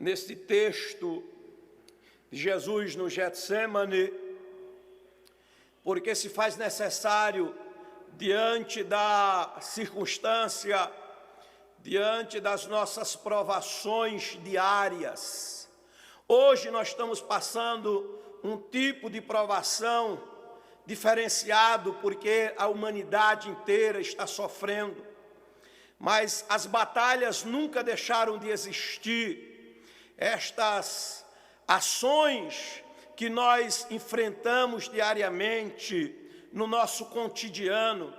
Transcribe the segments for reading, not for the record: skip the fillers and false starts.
neste texto de Jesus no Getsêmani, porque se faz necessário, diante da circunstância, diante das nossas provações diárias. Hoje nós estamos passando um tipo de provação diferenciado, porque a humanidade inteira está sofrendo. Mas as batalhas nunca deixaram de existir. Estas ações que nós enfrentamos diariamente no nosso cotidiano,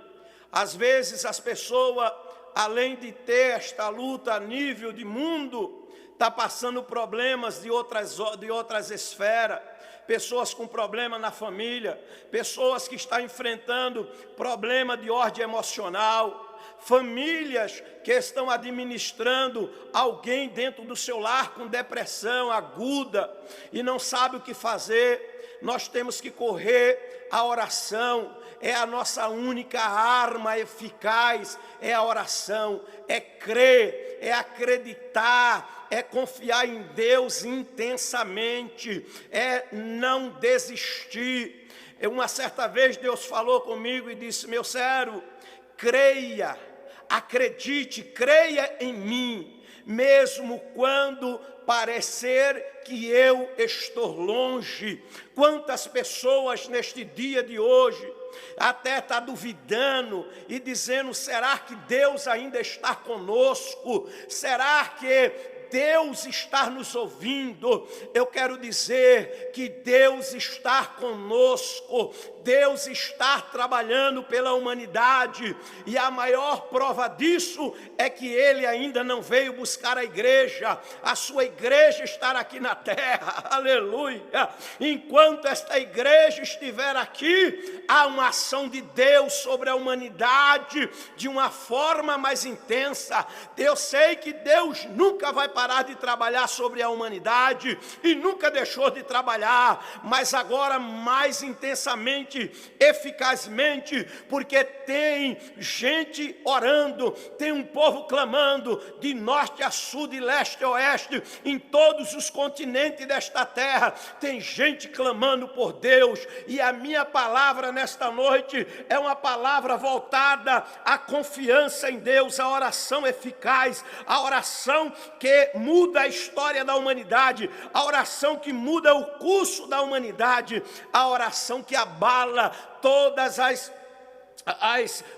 às vezes as pessoas, além de ter esta luta a nível de mundo, está passando problemas de outras esferas, pessoas com problema na família, pessoas que estão enfrentando problema de ordem emocional, famílias que estão administrando alguém dentro do seu lar com depressão aguda e não sabe o que fazer. Nós temos que correr. A oração é a nossa única arma eficaz, é a oração, é crer, é acreditar, é confiar em Deus intensamente, é não desistir. Uma certa vez Deus falou comigo e disse: meu servo, creia, acredite, creia em mim, mesmo quando parecer que eu estou longe. Quantas pessoas neste dia de hoje até está duvidando e dizendo: será que Deus ainda está conosco? Será que Deus está nos ouvindo? Eu quero dizer que Deus está conosco, Deus está trabalhando pela humanidade, e a maior prova disso é que Ele ainda não veio buscar a igreja, a sua igreja está aqui na terra, aleluia. Enquanto esta igreja estiver aqui, há uma ação de Deus sobre a humanidade de uma forma mais intensa. Eu sei que Deus nunca vai parar de trabalhar sobre a humanidade, e nunca deixou de trabalhar, mas agora mais intensamente, eficazmente, porque tem gente orando, tem um povo clamando de norte a sul, de leste a oeste, em todos os continentes desta terra, tem gente clamando por Deus. E a minha palavra nesta noite é uma palavra voltada à confiança em Deus, a oração eficaz, a oração que muda a história da humanidade, a oração que muda o curso da humanidade, a oração que abala todas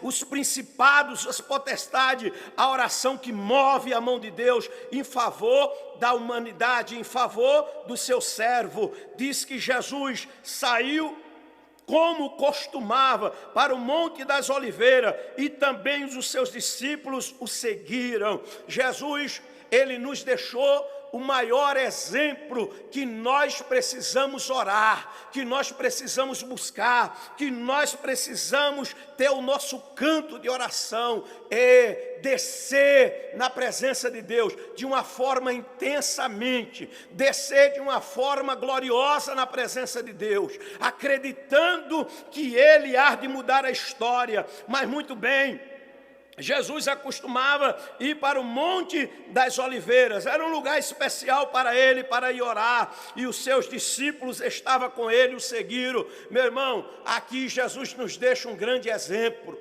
os principados, as potestades, a oração que move a mão de Deus em favor da humanidade, em favor do seu servo. Diz que Jesus saiu como costumava para o Monte das Oliveiras, e também os seus discípulos o seguiram. Jesus, ele nos deixou o maior exemplo que nós precisamos orar, que nós precisamos buscar, que nós precisamos ter o nosso canto de oração, e descer na presença de Deus de uma forma intensamente, descer de uma forma gloriosa na presença de Deus, acreditando que Ele há de mudar a história. Mas muito bem, Jesus acostumava ir para o Monte das Oliveiras, era um lugar especial para ele, para ir orar, e os seus discípulos estavam com ele, o seguiram. Meu irmão, aqui Jesus nos deixa um grande exemplo.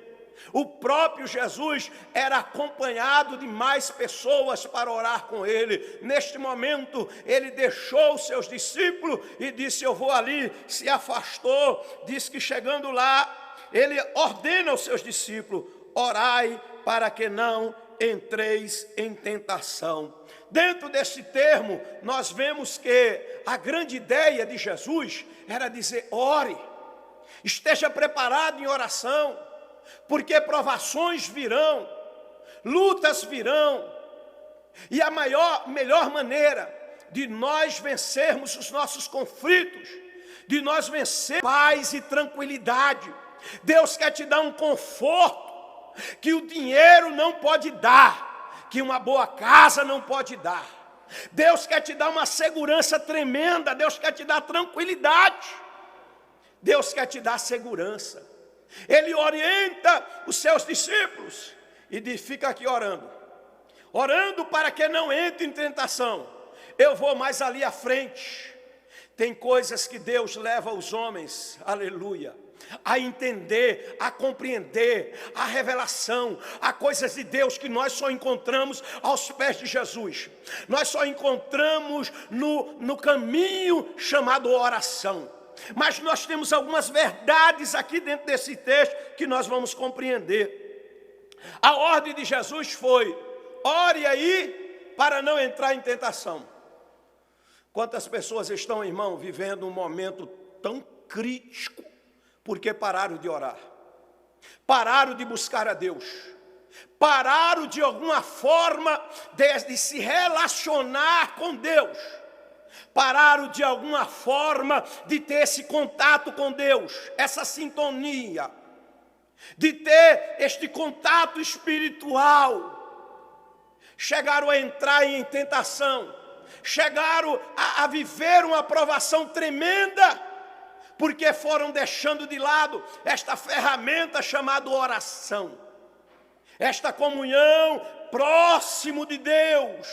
O próprio Jesus era acompanhado de mais pessoas para orar com ele. Neste momento, ele deixou os seus discípulos e disse: eu vou ali. Se afastou, diz que chegando lá, ele ordena aos seus discípulos: orai para que não entreis em tentação. Dentro desse termo, nós vemos que a grande ideia de Jesus era dizer: ore, esteja preparado em oração, porque provações virão, lutas virão, e a melhor maneira de nós vencermos os nossos conflitos, de nós vencermos paz e tranquilidade. Deus quer te dar um conforto que o dinheiro não pode dar, que uma boa casa não pode dar. Deus quer te dar uma segurança tremenda, Deus quer te dar tranquilidade, Deus quer te dar segurança. Ele orienta os seus discípulos e diz: fica aqui orando, orando para que não entre em tentação. eu vou mais ali à frente. Tem coisas que Deus leva os homens, aleluia, a entender, a compreender, a revelação, a coisas de Deus que nós só encontramos aos pés de Jesus. Nós só encontramos no caminho chamado oração. Mas nós temos algumas verdades aqui dentro desse texto que nós vamos compreender. A ordem de Jesus foi: ore aí para não entrar em tentação. Quantas pessoas estão, irmão, vivendo um momento tão crítico porque pararam de orar, pararam de buscar a Deus, pararam de alguma forma de se relacionar com Deus, pararam de alguma forma de ter esse contato com Deus, essa sintonia, de ter este contato espiritual. Chegaram a entrar em tentação, chegaram a viver uma provação tremenda, porque foram deixando de lado esta ferramenta chamada oração, esta comunhão próximo de Deus.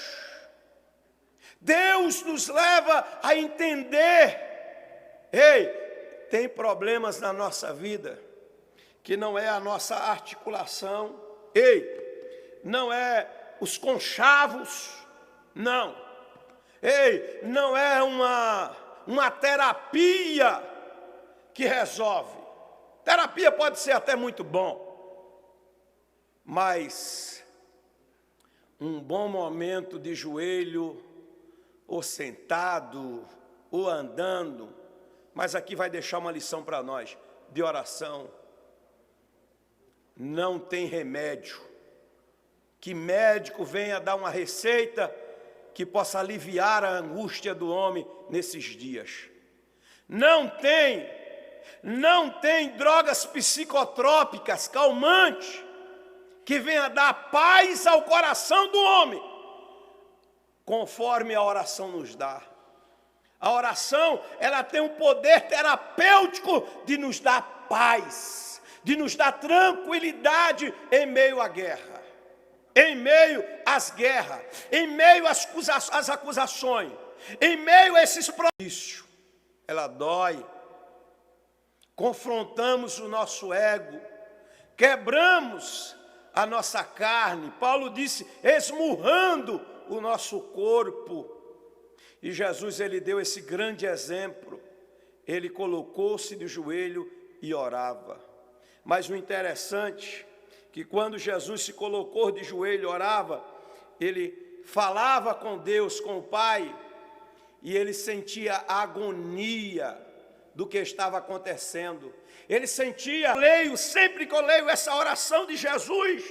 Deus nos leva a entender, ei, tem problemas na nossa vida, que não é a nossa articulação, ei, não é os conchavos, não. Ei, não é uma terapia que resolve. Terapia pode ser até muito bom, mas um bom momento de joelho, ou sentado, ou andando, mas aqui vai deixar uma lição para nós, de oração. Não tem remédio. Que médico venha dar uma receita que possa aliviar a angústia do homem nesses dias. Não tem drogas psicotrópicas, calmantes, que venha dar paz ao coração do homem, conforme a oração nos dá. A oração, ela tem um poder terapêutico de nos dar paz, de nos dar tranquilidade em meio à guerra, em meio às guerras, em meio às acusações, em meio a esses problemas. Ela dói. Confrontamos o nosso ego, quebramos a nossa carne. Paulo disse, esmurrando o nosso corpo. E Jesus, ele deu esse grande exemplo. Ele colocou-se de joelho e orava. Mas o interessante que quando Jesus se colocou de joelho e orava, ele falava com Deus, com o Pai, e ele sentia a agonia do que estava acontecendo. Ele sentia, sempre que eu leio essa oração de Jesus,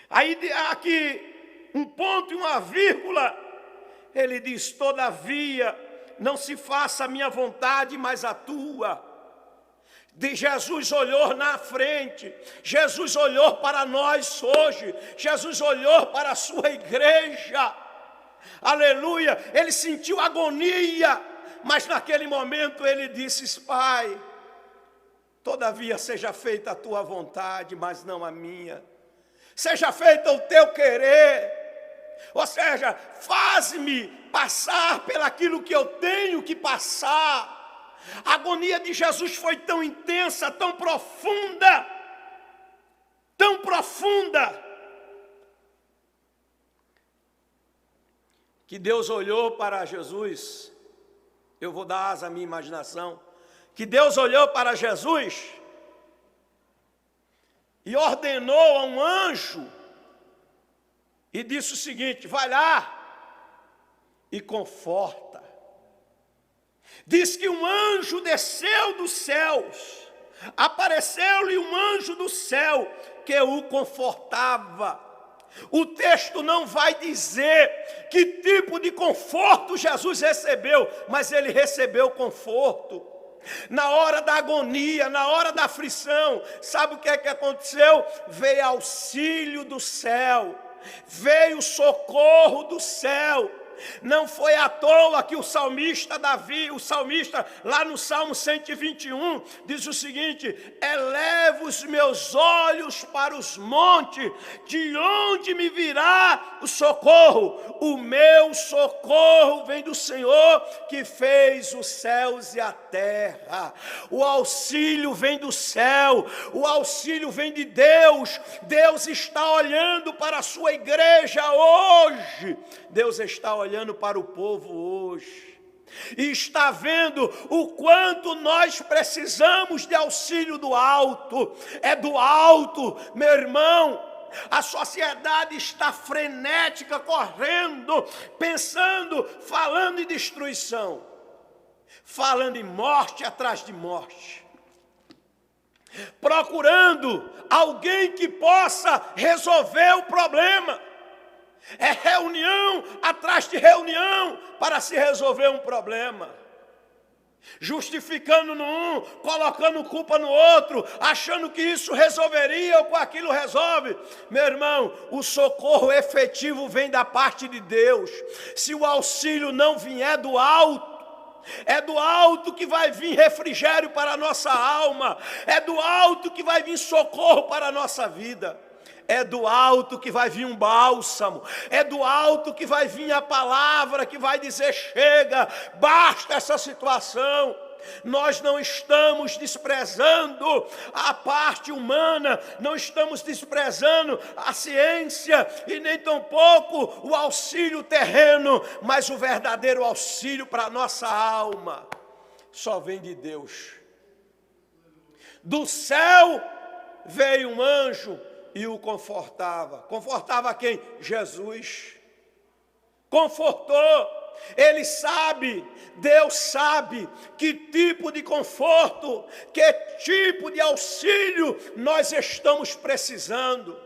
aí aqui um ponto e uma vírgula, ele diz, todavia, não se faça a minha vontade, mas a tua. Jesus olhou na frente, Jesus olhou para nós hoje, Jesus olhou para a sua igreja, aleluia, ele sentiu agonia, mas naquele momento ele disse, Pai, todavia seja feita a tua vontade, mas não a minha, seja feito o teu querer, ou seja, faz-me passar pelaquilo que eu tenho que passar. A agonia de Jesus foi tão intensa, tão profunda, que Deus olhou para Jesus, eu vou dar asa à minha imaginação, que Deus olhou para Jesus e ordenou a um anjo e disse o seguinte, vai lá e conforta. Diz que um anjo desceu dos céus, apareceu-lhe um anjo do céu que o confortava. O texto não vai dizer que tipo de conforto Jesus recebeu, mas ele recebeu conforto. Na hora da agonia, na hora da aflição, sabe o que é que aconteceu? Veio auxílio do céu, veio socorro do céu. Não foi à toa que o salmista Davi, o salmista lá no Salmo 121, diz o seguinte: eleva os meus olhos para os montes, de onde me virá o socorro? O meu socorro vem do Senhor que fez os céus e a terra. O auxílio vem do céu, o auxílio vem de Deus. Deus está olhando para a sua igreja hoje. Deus está olhando para o povo hoje e está vendo o quanto nós precisamos de auxílio do alto. É do alto, meu irmão. A sociedade está frenética, correndo, pensando, falando em destruição, falando em morte atrás de morte, procurando alguém que possa resolver o problema. É reunião atrás de reunião para se resolver um problema. Justificando no um, colocando culpa no outro, achando que isso resolveria ou com aquilo resolve. Meu irmão, o socorro efetivo vem da parte de Deus. Se o auxílio não vier do alto, é do alto que vai vir refrigério para a nossa alma. É do alto que vai vir socorro para a nossa vida. É do alto que vai vir um bálsamo. É do alto que vai vir a palavra que vai dizer: chega, basta essa situação. Nós não estamos desprezando a parte humana, não estamos desprezando a ciência e nem tampouco o auxílio terreno, mas o verdadeiro auxílio para a nossa alma só vem de Deus. Do céu veio um anjo e o confortava. Confortava quem? Jesus. Confortou. Ele sabe, Deus sabe que tipo de conforto, que tipo de auxílio nós estamos precisando.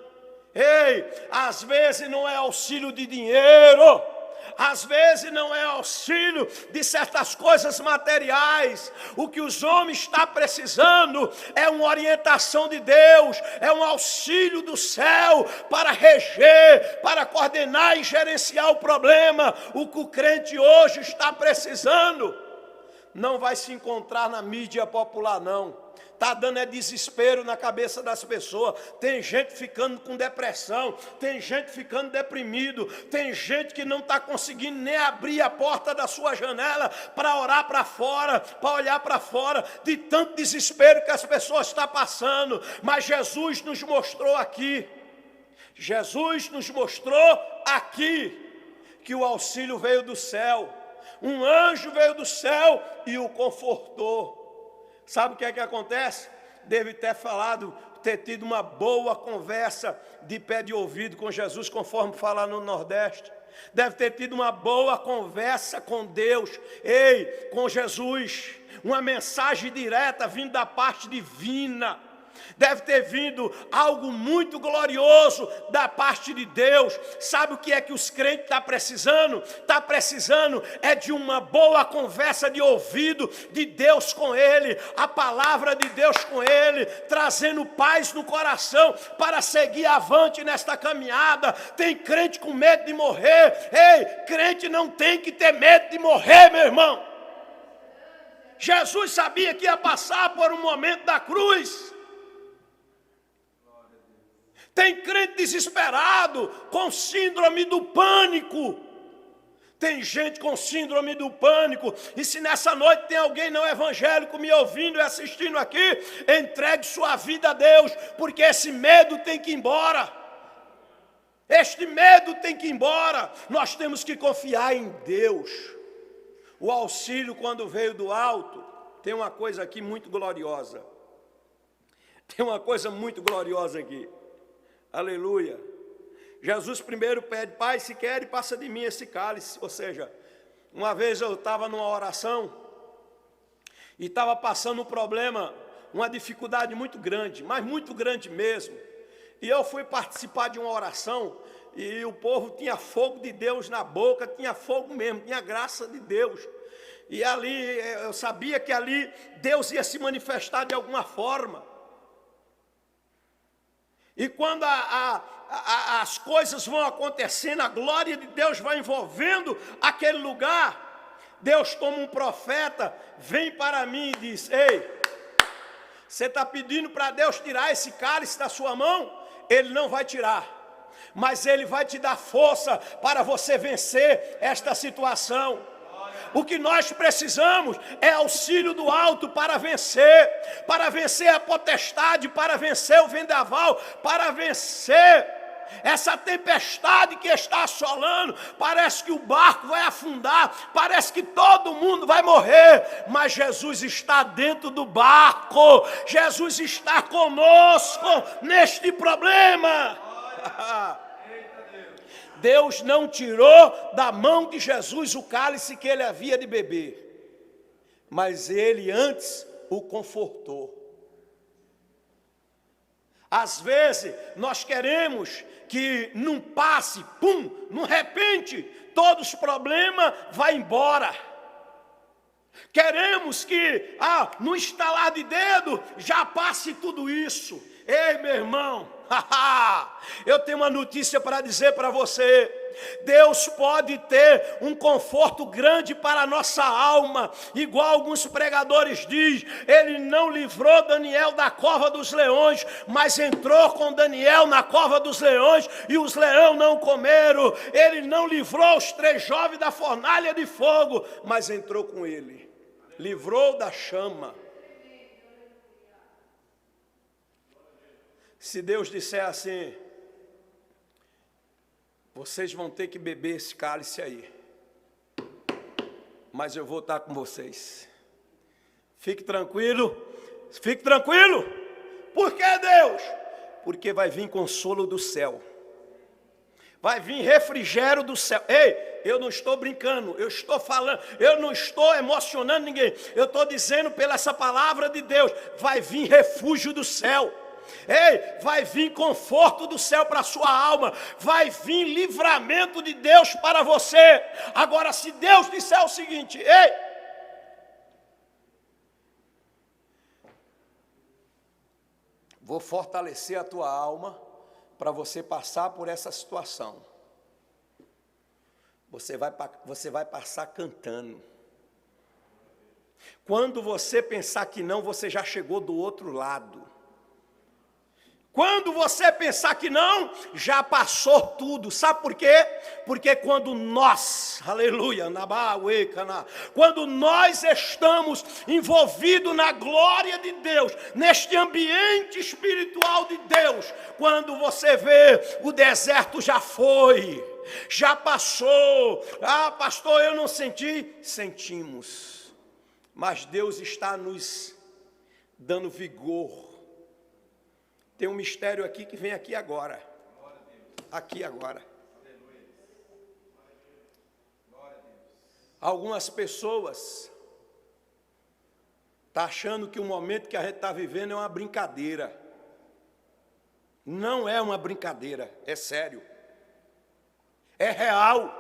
Ei, às vezes não é auxílio de dinheiro, às vezes não é auxílio de certas coisas materiais. O que os homens estão precisando é uma orientação de Deus, é um auxílio do céu para reger, para coordenar e gerenciar o problema. O que o crente hoje está precisando não vai se encontrar na mídia popular, não. Está dando desespero na cabeça das pessoas. Tem gente ficando com depressão, tem gente ficando deprimido, tem gente que não está conseguindo nem abrir a porta da sua janela para orar para fora, para olhar para fora, de tanto desespero que as pessoas estão passando. Mas Jesus nos mostrou aqui, Jesus nos mostrou aqui, que o auxílio veio do céu. Um anjo veio do céu e o confortou. Sabe o que é que acontece? Deve ter tido uma boa conversa de pé de ouvido com Jesus, conforme falar no Nordeste. Deve ter tido uma boa conversa com Deus, com Jesus. Uma mensagem direta vindo da parte divina. Deve ter vindo algo muito glorioso da parte de Deus. Sabe o que é que os crentes estão precisando? Está precisando é de uma boa conversa de ouvido de Deus com ele, a palavra de Deus com ele, trazendo paz no coração para seguir avante nesta caminhada. Tem crente com medo de morrer. Crente não tem que ter medo de morrer, meu irmão. Jesus sabia que ia passar por um momento da cruz. Tem crente desesperado, com síndrome do pânico. Tem gente com síndrome do pânico. E se nessa noite tem alguém não evangélico me ouvindo e assistindo aqui, entregue sua vida a Deus, porque esse medo tem que ir embora. Este medo tem que ir embora. Nós temos que confiar em Deus. O auxílio, quando veio do alto, tem uma coisa aqui muito gloriosa. Tem uma coisa muito gloriosa aqui. Aleluia. Jesus primeiro pede: Pai, se quer, passa de mim esse cálice. Ou seja, uma vez eu estava numa oração e estava passando um problema, uma dificuldade muito grande, mas muito grande mesmo. E eu fui participar de uma oração e o povo tinha fogo de Deus na boca, tinha fogo mesmo, tinha graça de Deus. E ali, eu sabia que ali Deus ia se manifestar de alguma forma. E quando as coisas vão acontecendo, a glória de Deus vai envolvendo aquele lugar, Deus, como um profeta, vem para mim e diz: ei, você está pedindo para Deus tirar esse cálice da sua mão? Ele não vai tirar, mas Ele vai te dar força para você vencer esta situação. O que nós precisamos é auxílio do alto para vencer a potestade, para vencer o vendaval, para vencer essa tempestade que está assolando. Parece que o barco vai afundar, parece que todo mundo vai morrer, mas Jesus está dentro do barco, Jesus está conosco neste problema. Deus não tirou da mão de Jesus o cálice que ele havia de beber, mas ele antes o confortou. Às vezes nós queremos que num passe, num repente, todos os problemas vão embora. Queremos que, no estalar de dedo, já passe tudo isso. Ei, meu irmão, eu tenho uma notícia para dizer para você. Deus pode ter um conforto grande para a nossa alma, igual alguns pregadores dizem. Ele não livrou Daniel da cova dos leões, mas entrou com Daniel na cova dos leões e os leões não comeram. Ele não livrou os 3 jovens da fornalha de fogo, mas entrou com ele, livrou da chama. Se Deus disser assim: vocês vão ter que beber esse cálice aí, mas eu vou estar com vocês. Fique tranquilo, fique tranquilo. Por que, Deus? Porque vai vir consolo do céu, vai vir refrigério do céu. Ei, eu não estou brincando, eu estou falando, eu não estou emocionando ninguém. Eu estou dizendo pela essa palavra de Deus, vai vir refúgio do céu. Ei, vai vir conforto do céu para a sua alma, vai vir livramento de Deus para você. Agora, se Deus disser o seguinte: ei, vou fortalecer a tua alma para você passar por essa situação, você vai passar cantando. Quando você pensar que não, você já chegou do outro lado. Quando você pensar que não, já passou tudo. Sabe por quê? Porque quando nós, aleluia, quando nós estamos envolvidos na glória de Deus, neste ambiente espiritual de Deus, quando você vê o deserto já foi, já passou. Pastor, eu não senti. Sentimos, mas Deus está nos dando vigor. Tem um mistério aqui que vem aqui agora. Aqui agora. Algumas pessoas estão achando que o momento que a gente está vivendo é uma brincadeira. Não é uma brincadeira, é sério. É real.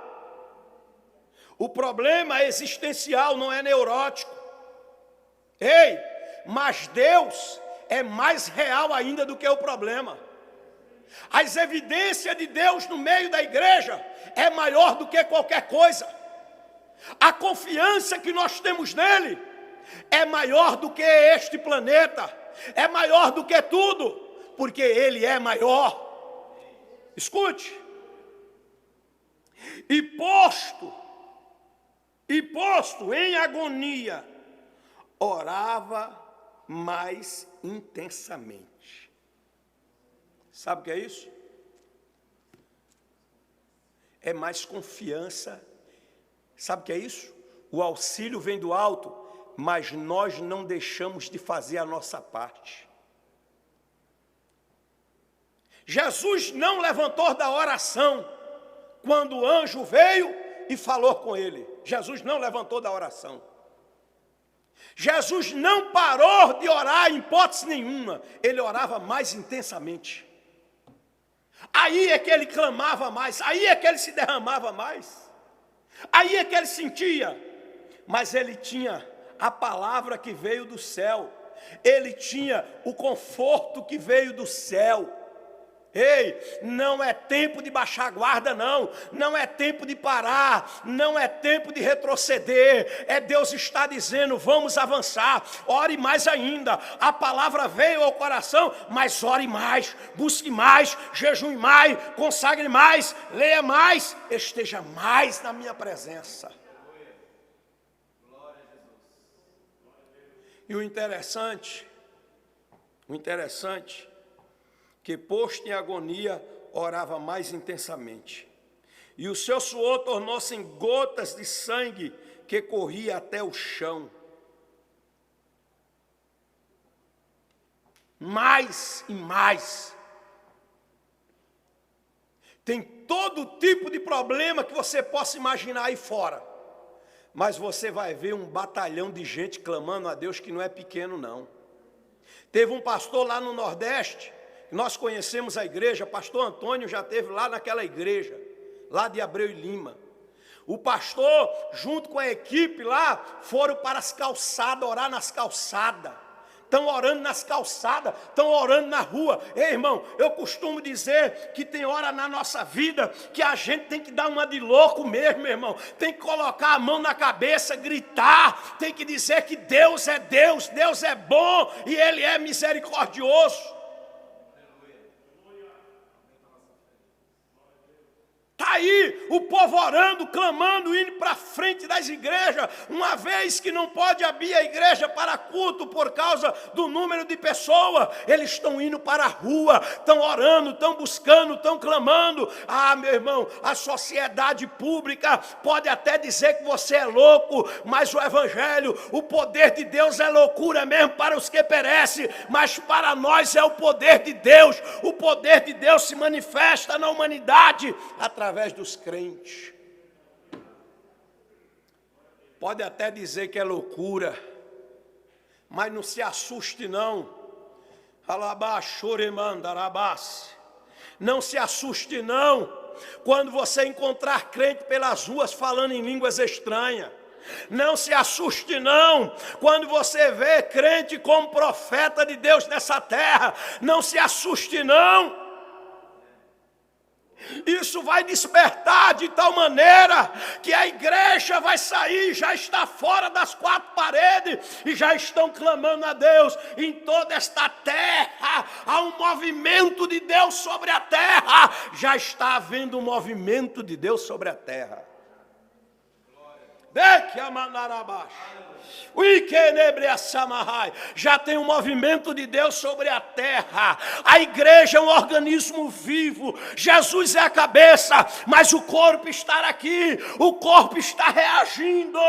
O problema é existencial, não é neurótico. Ei, mas Deus é mais real ainda do que o problema. As evidências de Deus no meio da igreja é maior do que qualquer coisa. A confiança que nós temos nele é maior do que este planeta, é maior do que tudo, porque ele é maior. Escute. E posto em agonia, orava mais intensamente. Sabe o que é isso? É mais confiança. Sabe o que é isso? O auxílio vem do alto, mas nós não deixamos de fazer a nossa parte. Jesus não levantou da oração quando o anjo veio e falou com ele. Jesus não levantou da oração. Jesus não parou de orar em hipótese nenhuma. Ele orava mais intensamente. Aí é que ele clamava mais. Aí é que ele se derramava mais. Aí é que ele sentia. Mas ele tinha a palavra que veio do céu. Ele tinha o conforto que veio do céu. Ei, não é tempo de baixar a guarda, não. Não é tempo de parar, não é tempo de retroceder. Deus está dizendo, vamos avançar. Ore mais ainda. A palavra veio ao coração, mas ore mais, busque mais, jejue mais, consagre mais, leia mais, esteja mais na minha presença. E o interessante, que posto em agonia, orava mais intensamente. E o seu suor tornou-se em gotas de sangue que corria até o chão. Mais e mais. Tem todo tipo de problema que você possa imaginar aí fora. Mas você vai ver um batalhão de gente clamando a Deus que não é pequeno, não. Teve um pastor lá no Nordeste, nós conhecemos a igreja, pastor Antônio já esteve lá naquela igreja, lá de Abreu e Lima. O pastor, junto com a equipe lá, foram para as calçadas, orar nas calçadas. Estão orando nas calçadas, estão orando na rua. Ei, irmão, eu costumo dizer que tem hora na nossa vida que a gente tem que dar uma de louco mesmo, irmão. Tem que colocar a mão na cabeça, gritar, tem que dizer que Deus é Deus, Deus é bom e Ele é misericordioso. Está aí o povo orando, clamando, indo para frente das igrejas, uma vez que não pode abrir a igreja para culto por causa do número de pessoas, eles estão indo para a rua, estão orando, estão buscando, estão clamando. Ah, meu irmão, a sociedade pública pode até dizer que você é louco, mas o evangelho, o poder de Deus é loucura mesmo para os que perecem, mas para nós é o poder de Deus. O poder de Deus se manifesta na humanidade através dos crentes. Pode até dizer que é loucura, mas não se assuste não. Não se assuste não, quando você encontrar crente pelas ruas falando em línguas estranhas. Não se assuste não, quando você vê crente como profeta de Deus nessa terra. Não se assuste não. Isso vai despertar de tal maneira que a igreja vai sair, já está fora das quatro paredes e já estão clamando a Deus. Em toda esta terra há um movimento de Deus sobre a terra. Já está havendo um movimento de Deus sobre a terra. Já tem um movimento de Deus sobre a terra. A igreja é um organismo vivo. Jesus é a cabeça, mas o corpo está aqui. O corpo está reagindo.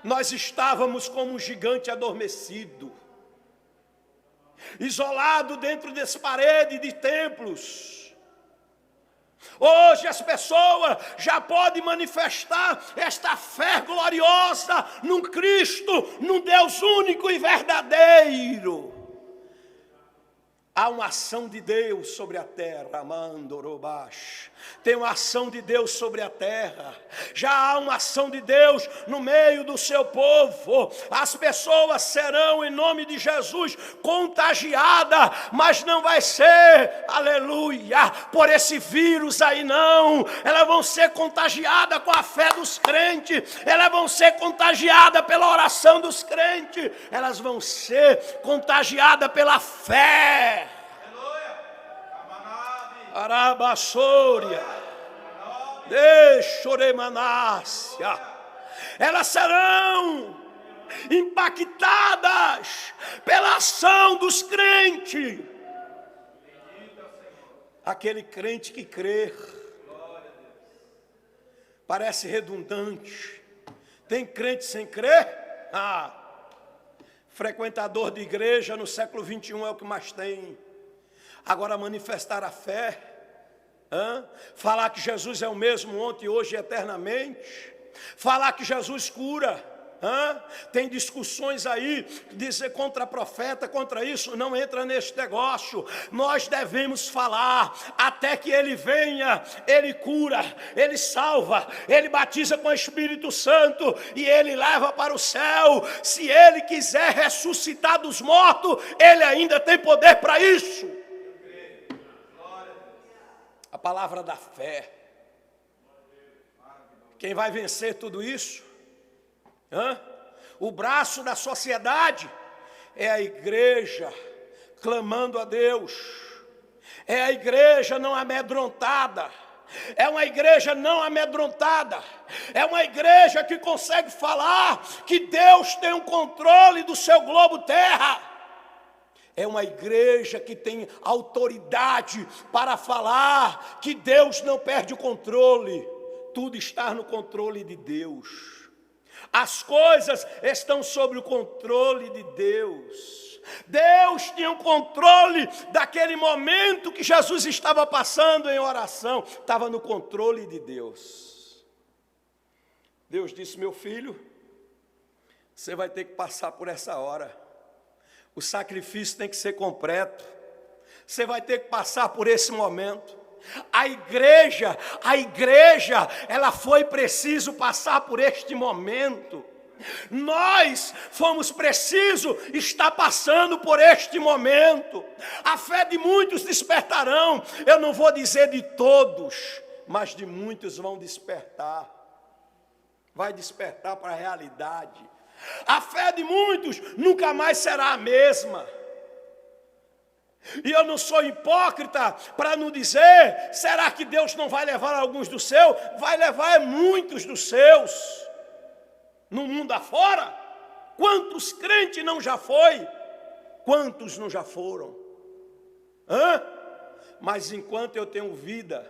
Nós estávamos como um gigante adormecido, isolado dentro das paredes de templos. Hoje as pessoas já podem manifestar esta fé gloriosa num Cristo, num Deus único e verdadeiro. Há uma ação de Deus sobre a terra, Mandorobash. Tem uma ação de Deus sobre a terra. Já há uma ação de Deus no meio do seu povo. As pessoas serão, em nome de Jesus, contagiadas, mas não vai ser, aleluia, por esse vírus aí não. Elas vão ser contagiadas com a fé dos crentes. Elas vão ser contagiadas pela oração dos crentes. Elas vão ser contagiadas pela fé. Arabassória, Deixoremanácia. Elas serão impactadas pela ação dos crentes. Aquele crente que crê. Parece redundante. Tem crente sem crer? Frequentador de igreja no século 21 é o que mais tem. Agora manifestar a fé, falar que Jesus é o mesmo ontem, hoje e eternamente, falar que Jesus cura, Tem discussões aí, dizer contra profeta, contra isso, não entra neste negócio. Nós devemos falar, até que ele venha, ele cura, ele salva, ele batiza com o Espírito Santo, e ele leva para o céu. Se ele quiser ressuscitar dos mortos, ele ainda tem poder para isso. A palavra da fé. Quem vai vencer tudo isso? O braço da sociedade é a igreja clamando a Deus, é a igreja não amedrontada, é uma igreja não amedrontada, é uma igreja que consegue falar que Deus tem o controle do seu globo terra, é uma igreja que tem autoridade para falar que Deus não perde o controle, tudo está no controle de Deus. As coisas estão sob o controle de Deus. Deus tinha o controle daquele momento que Jesus estava passando em oração. Estava no controle de Deus. Deus disse: meu filho, você vai ter que passar por essa hora. O sacrifício tem que ser completo. Você vai ter que passar por esse momento. A igreja, ela foi preciso passar por este momento. Nós fomos preciso estar passando por este momento. A fé de muitos despertarão. Eu não vou dizer de todos, mas de muitos vão despertar. Vai despertar para a realidade. A fé de muitos nunca mais será a mesma. E eu não sou hipócrita para não dizer, será que Deus não vai levar alguns dos seus? Vai levar muitos dos seus. No mundo afora, quantos crentes não já foi? Quantos não já foram? Mas enquanto eu tenho vida,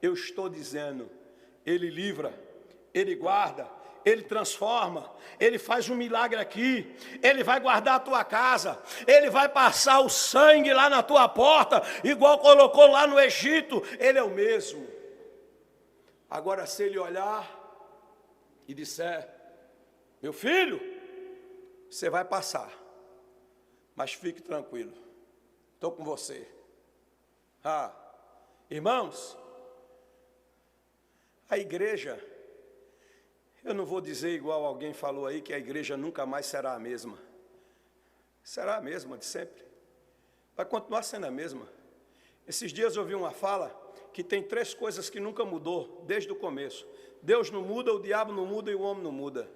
eu estou dizendo, Ele livra, Ele guarda, Ele transforma, Ele faz um milagre aqui, Ele vai guardar a tua casa, Ele vai passar o sangue lá na tua porta, igual colocou lá no Egito, Ele é o mesmo. Agora, se Ele olhar e disser, meu filho, você vai passar, mas fique tranquilo, estou com você. Irmãos, a igreja, eu não vou dizer igual alguém falou aí, que a igreja nunca mais será a mesma. Será a mesma de sempre. Vai continuar sendo a mesma. Esses dias eu ouvi uma fala que tem 3 coisas que nunca mudou desde o começo. Deus não muda, o diabo não muda e o homem não muda.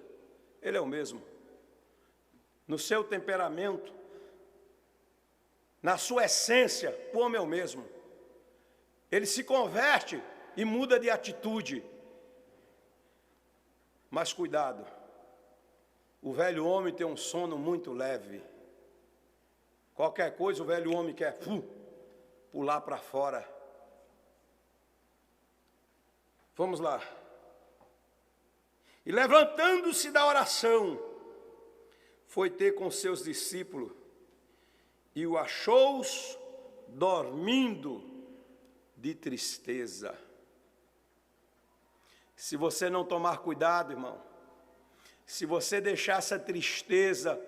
Ele é o mesmo. No seu temperamento, na sua essência, o homem é o mesmo. Ele se converte e muda de atitude. Mas cuidado, o velho homem tem um sono muito leve. Qualquer coisa o velho homem quer pular para fora. Vamos lá. E levantando-se da oração, foi ter com seus discípulos, e o achou-os dormindo de tristeza. Se você não tomar cuidado, irmão, se você deixar essa tristeza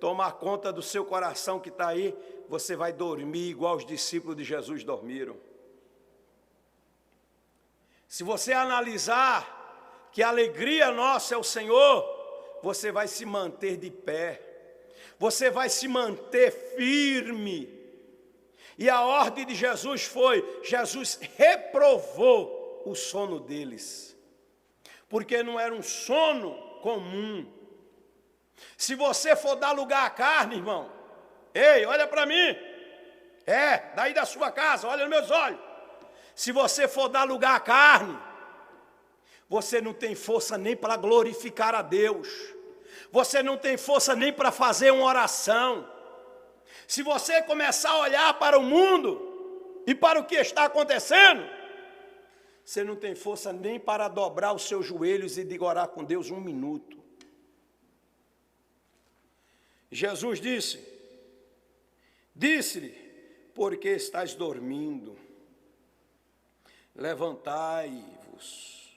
tomar conta do seu coração que está aí, você vai dormir igual os discípulos de Jesus dormiram. Se você analisar que a alegria nossa é o Senhor, você vai se manter de pé, você vai se manter firme. E a ordem de Jesus foi, Jesus reprovou o sono deles. Porque não era um sono comum. Se você for dar lugar à carne, irmão, ei, olha para mim, daí da sua casa, olha nos meus olhos. Se você for dar lugar à carne, você não tem força nem para glorificar a Deus, você não tem força nem para fazer uma oração. Se você começar a olhar para o mundo e para o que está acontecendo, você não tem força nem para dobrar os seus joelhos e de orar com Deus 1 minuto. Jesus disse-lhe, porque estás dormindo? Levantai-vos,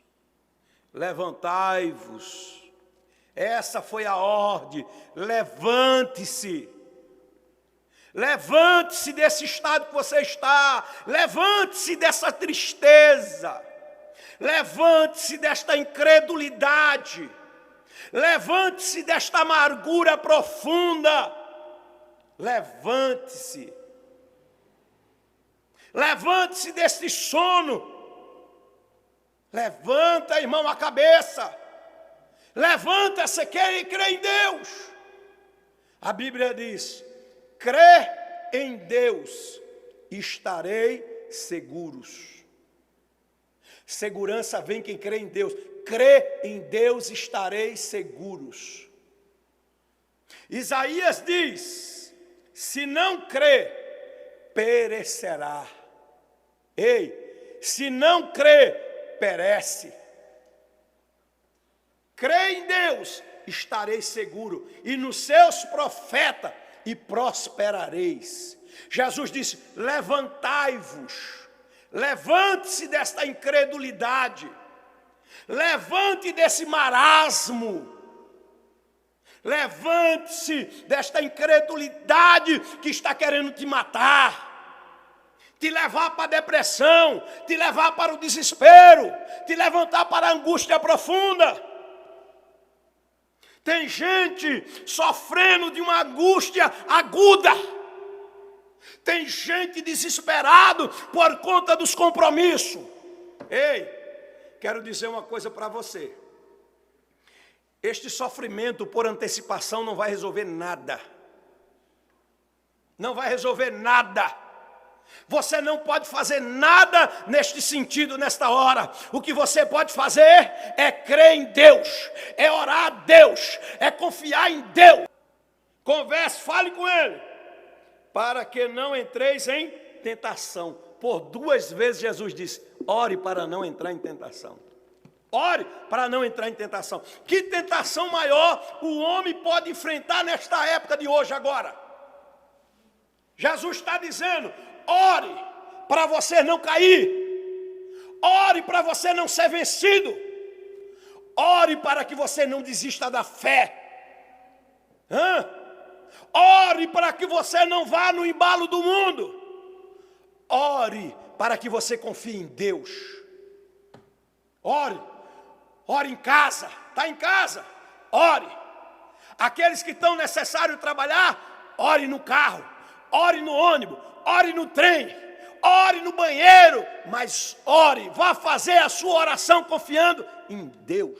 Essa foi a ordem. Levante-se. Levante-se desse estado que você está. Levante-se dessa tristeza. Levante-se desta incredulidade. Levante-se desta amargura profunda. Levante-se. Levante-se desse sono. Levanta, irmão, a cabeça. Levanta-se e crê em Deus. A Bíblia diz: crê em Deus, estarei seguros. Segurança vem quem crê em Deus. Crê em Deus, estareis seguros. Isaías diz: se não crê, perecerá. Ei, se não crê, perece. Crê em Deus, estareis seguro, e nos seus profetas, e prosperareis. Jesus disse: levantai-vos, levante-se desta incredulidade, levante desse marasmo, levante-se desta incredulidade que está querendo te matar, te levar para a depressão, te levar para o desespero, te levantar para a angústia profunda. Tem gente sofrendo de uma angústia aguda. Tem gente desesperado por conta dos compromissos. Ei, quero dizer uma coisa para você. Este sofrimento por antecipação não vai resolver nada. Não vai resolver nada. Você não pode fazer nada neste sentido, nesta hora. O que você pode fazer é crer em Deus, é orar a Deus, é confiar em Deus. Converse, fale com Ele, para que não entreis em tentação. Por 2 vezes Jesus disse: ore para não entrar em tentação. Ore para não entrar em tentação. Que tentação maior o homem pode enfrentar nesta época de hoje agora? Jesus está dizendo: ore para você não cair. Ore para você não ser vencido. Ore para que você não desista da fé. Ore para que você não vá no embalo do mundo. Ore para que você confie em Deus. Ore. Ore em casa. Está em casa? Ore. Aqueles que estão necessário trabalhar, ore no carro. Ore no ônibus. Ore no trem, ore no banheiro, mas ore, vá fazer a sua oração confiando em Deus.